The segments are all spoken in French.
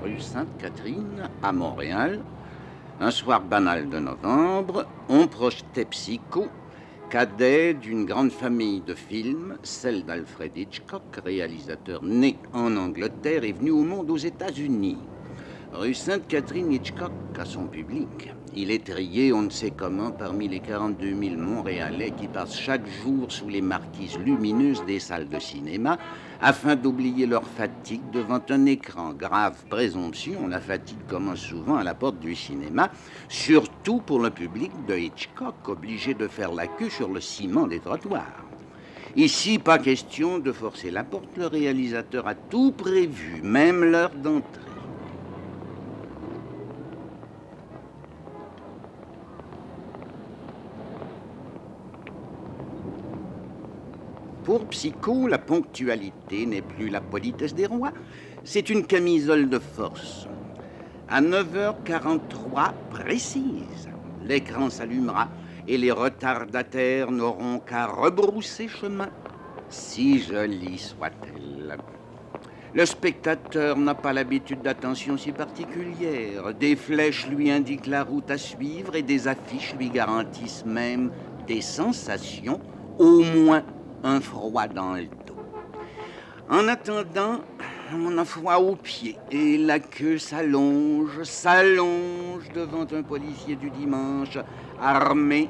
rue Sainte-Catherine, à Montréal. Un soir banal de novembre, on projetait Psycho, cadet d'une grande famille de films, celle d'Alfred Hitchcock, réalisateur né en Angleterre et venu au monde aux États-Unis. Rue Sainte-Catherine, Hitchcock a son public. Il est trié, on ne sait comment, parmi les 42 000 Montréalais qui passent chaque jour sous les marquises lumineuses des salles de cinéma afin d'oublier leur fatigue devant un écran. Grave présomption, la fatigue commence souvent à la porte du cinéma, surtout pour le public de Hitchcock, obligé de faire la queue sur le ciment des trottoirs. Ici, pas question de forcer la porte, le réalisateur a tout prévu, même l'heure d'entrée. Pour Psycho, la ponctualité n'est plus la politesse des rois, c'est une camisole de force. À 9h43 précise, l'écran s'allumera et les retardataires n'auront qu'à rebrousser chemin, si jolie soit-elle. Le spectateur n'a pas l'habitude d'attention si particulière. Des flèches lui indiquent la route à suivre et des affiches lui garantissent même des sensations, au moins un froid dans le dos. En attendant, on a froid aux pieds et la queue s'allonge devant un policier du dimanche, armé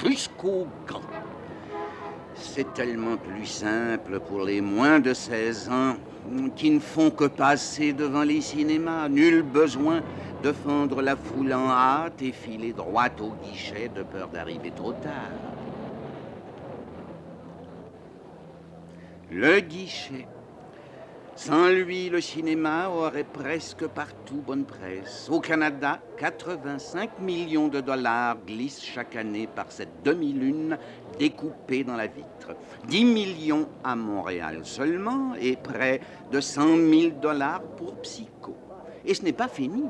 jusqu'aux gants. C'est tellement plus simple pour les moins de 16 ans qui ne font que passer devant les cinémas. Nul besoin de fendre la foule en hâte et filer droit au guichet de peur d'arriver trop tard. Le guichet. Sans lui, le cinéma aurait presque partout bonne presse. Au Canada, 85 millions de dollars glissent chaque année par cette demi-lune découpée dans la vitre. 10 millions à Montréal seulement et près de 100 000 dollars pour Psycho. Et ce n'est pas fini.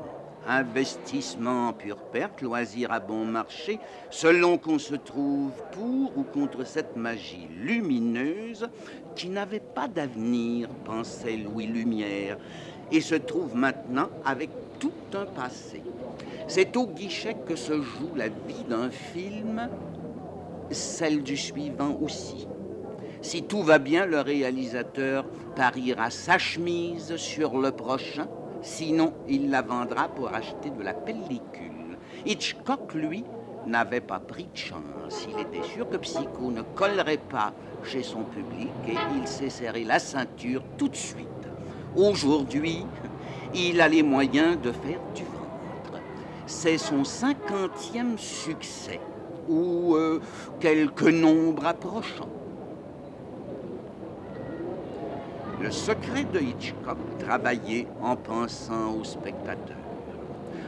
Investissement en pure perte, loisir à bon marché, selon qu'on se trouve pour ou contre cette magie lumineuse qui n'avait pas d'avenir, pensait Louis Lumière, et se trouve maintenant avec tout un passé. C'est au guichet que se joue la vie d'un film, celle du suivant aussi. Si tout va bien, le réalisateur pariera sa chemise sur le prochain, sinon il la vendra pour acheter de la pellicule. Hitchcock, lui, n'avait pas pris de chance. Il était sûr que Psycho ne collerait pas chez son public et il s'est serré la ceinture tout de suite. Aujourd'hui, il a les moyens de faire du ventre. C'est son 50e succès, ou quelque nombre approchant. Le secret de Hitchcock, travailler en pensant au spectateur.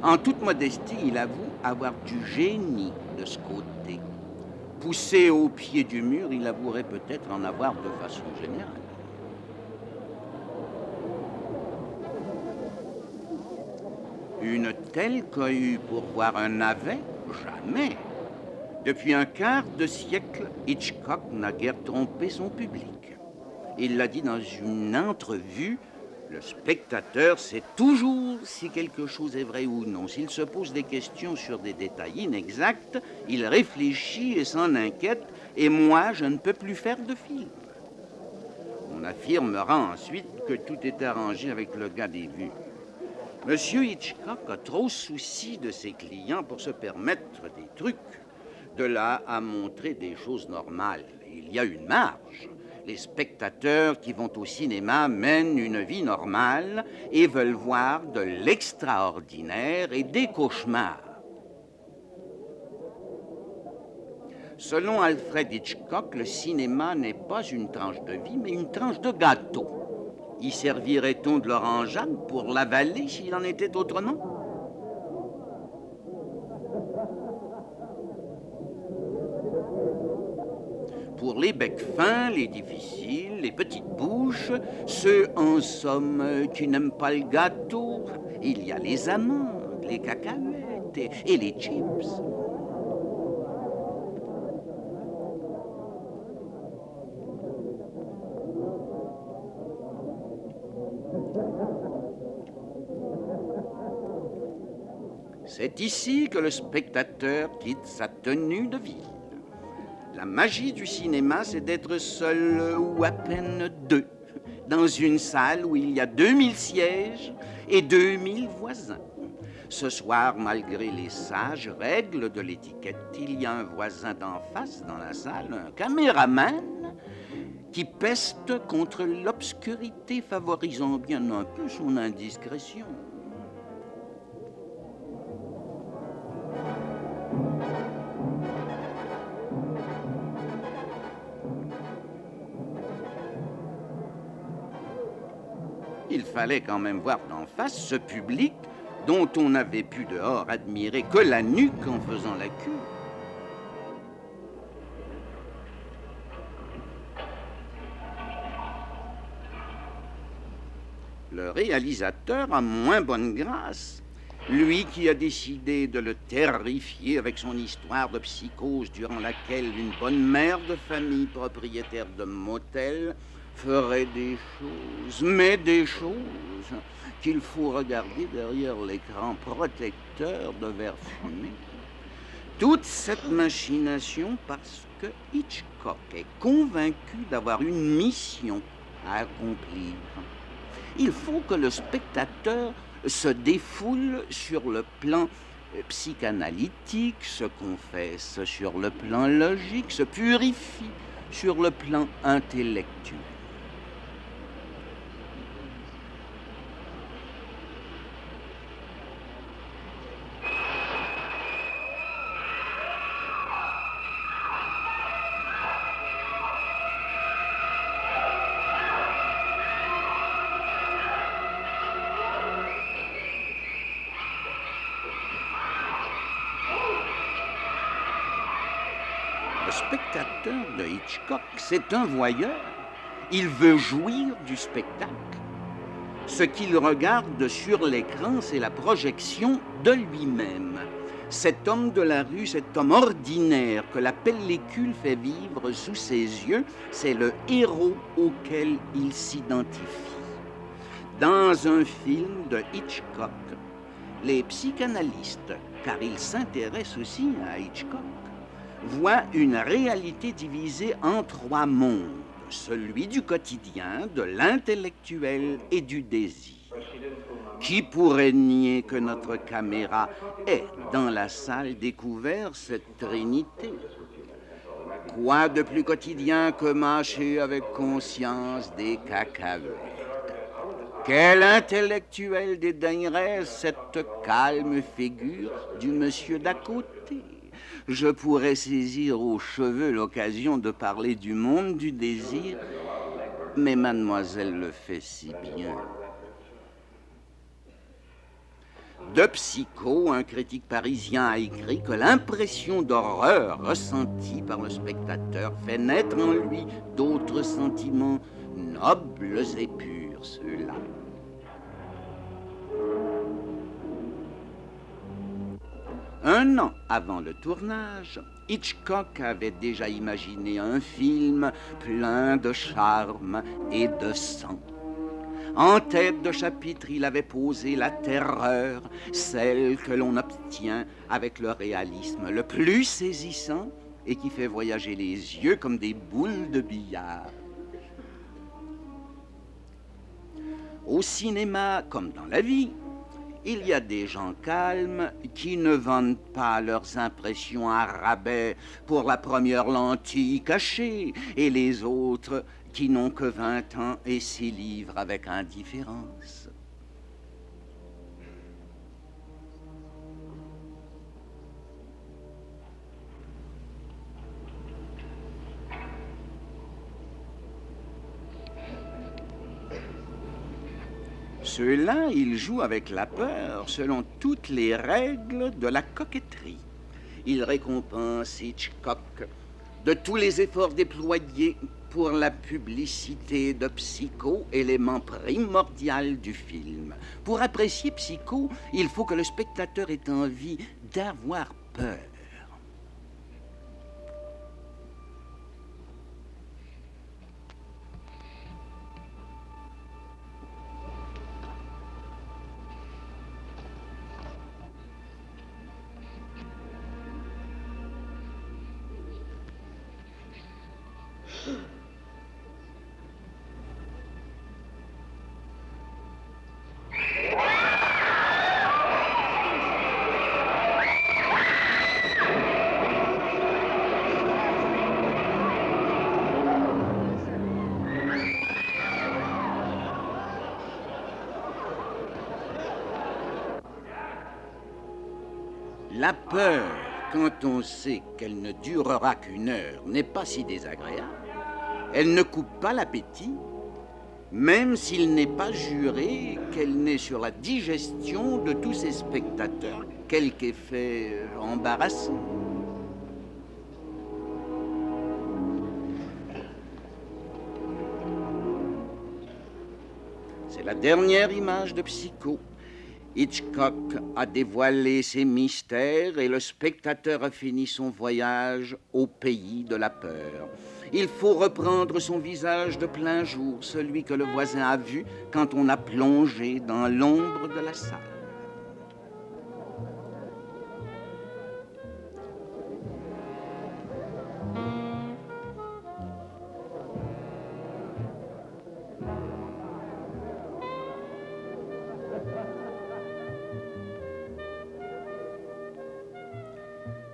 En toute modestie, il avoue avoir du génie de ce côté. Poussé au pied du mur, il avouerait peut-être en avoir de façon générale. Une telle cohue pour voir un navet? Jamais. Depuis un quart de siècle, Hitchcock n'a guère trompé son public. Il l'a dit dans une entrevue, le spectateur sait toujours si quelque chose est vrai ou non. S'il se pose des questions sur des détails inexacts, il réfléchit et s'en inquiète, et moi, je ne peux plus faire de film. On affirmera ensuite que tout est arrangé avec le gars des vues. Monsieur Hitchcock a trop souci de ses clients pour se permettre des trucs. De là à montrer des choses normales, il y a une marge. Les spectateurs qui vont au cinéma mènent une vie normale et veulent voir de l'extraordinaire et des cauchemars. Selon Alfred Hitchcock, le cinéma n'est pas une tranche de vie, mais une tranche de gâteau. Y servirait-on de l'orangeade pour l'avaler s'il en était autrement? Pour les becs fins, les difficiles, les petites bouches, ceux en somme qui n'aiment pas le gâteau, il y a les amandes, les cacahuètes et les chips. C'est ici que le spectateur quitte sa tenue de ville. La magie du cinéma, c'est d'être seul ou à peine deux, dans une salle où il y a 2000 sièges et 2000 voisins. Ce soir, malgré les sages règles de l'étiquette, il y a un voisin d'en face dans la salle, un caméraman, qui peste contre l'obscurité, favorisant bien un peu son indiscrétion. Il fallait quand même voir d'en face ce public dont on n'avait pu dehors admirer que la nuque en faisant la queue. Le réalisateur a moins bonne grâce. Lui qui a décidé de le terrifier avec son histoire de psychose durant laquelle une bonne mère de famille propriétaire de motel ferait des choses, mais des choses qu'il faut regarder derrière l'écran protecteur de verre fumé. Toute cette machination parce que Hitchcock est convaincu d'avoir une mission à accomplir. Il faut que le spectateur se défoule sur le plan psychanalytique, se confesse sur le plan logique, se purifie sur le plan intellectuel. Le spectateur de Hitchcock, c'est un voyeur. Il veut jouir du spectacle. Ce qu'il regarde sur l'écran, c'est la projection de lui-même. Cet homme de la rue, cet homme ordinaire que la pellicule fait vivre sous ses yeux, c'est le héros auquel il s'identifie. Dans un film de Hitchcock, les psychanalystes, car ils s'intéressent aussi à Hitchcock, voit une réalité divisée en trois mondes, celui du quotidien, de l'intellectuel et du désir. Qui pourrait nier que notre caméra ait, dans la salle, découvert cette trinité? Quoi de plus quotidien que mâcher avec conscience des cacahuètes? Quel intellectuel dédaignerait cette calme figure du monsieur d'à côté? Je pourrais saisir aux cheveux l'occasion de parler du monde du désir, mais mademoiselle le fait si bien. De Psycho, un critique parisien a écrit que l'impression d'horreur ressentie par le spectateur fait naître en lui d'autres sentiments nobles et purs, ceux-là. Un an avant le tournage, Hitchcock avait déjà imaginé un film plein de charme et de sang. En tête de chapitre, il avait posé la terreur, celle que l'on obtient avec le réalisme le plus saisissant et qui fait voyager les yeux comme des boules de billard. Au cinéma, comme dans la vie, il y a des gens calmes qui ne vendent pas leurs impressions à rabais pour la première lentille cachée, et les autres qui n'ont que 20 ans et s'y livrent avec indifférence. Ceux-là, ils jouent avec la peur selon toutes les règles de la coquetterie. Ils récompensent Hitchcock de tous les efforts déployés pour la publicité de Psycho, élément primordial du film. Pour apprécier Psycho, il faut que le spectateur ait envie d'avoir peur. La peur, quand on sait qu'elle ne durera qu'une heure, n'est pas si désagréable. Elle ne coupe pas l'appétit, même s'il n'est pas juré qu'elle n'ait sur la digestion de tous ses spectateurs quelque effet embarrassant. C'est la dernière image de Psycho. Hitchcock a dévoilé ses mystères et le spectateur a fini son voyage au pays de la peur. Il faut reprendre son visage de plein jour, celui que le voisin a vu quand on a plongé dans l'ombre de la salle.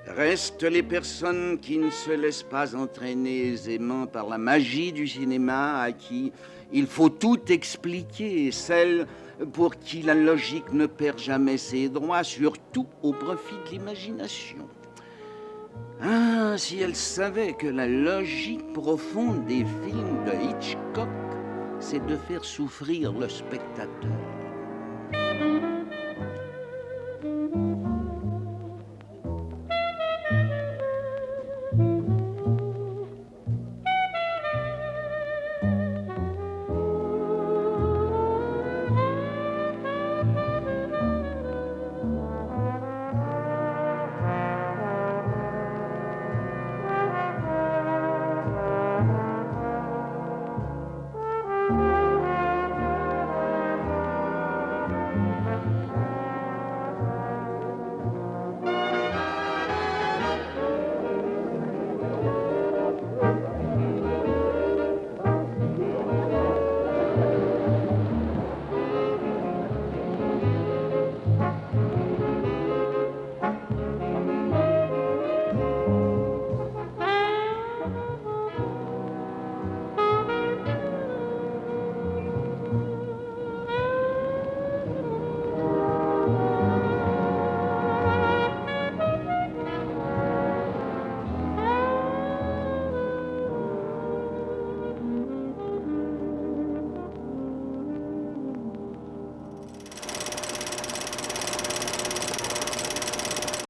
Restent les personnes qui ne se laissent pas entraîner aisément par la magie du cinéma, à qui il faut tout expliquer, celles pour qui la logique ne perd jamais ses droits, surtout au profit de l'imagination. Ah, si elles savaient que la logique profonde des films de Hitchcock, c'est de faire souffrir le spectateur.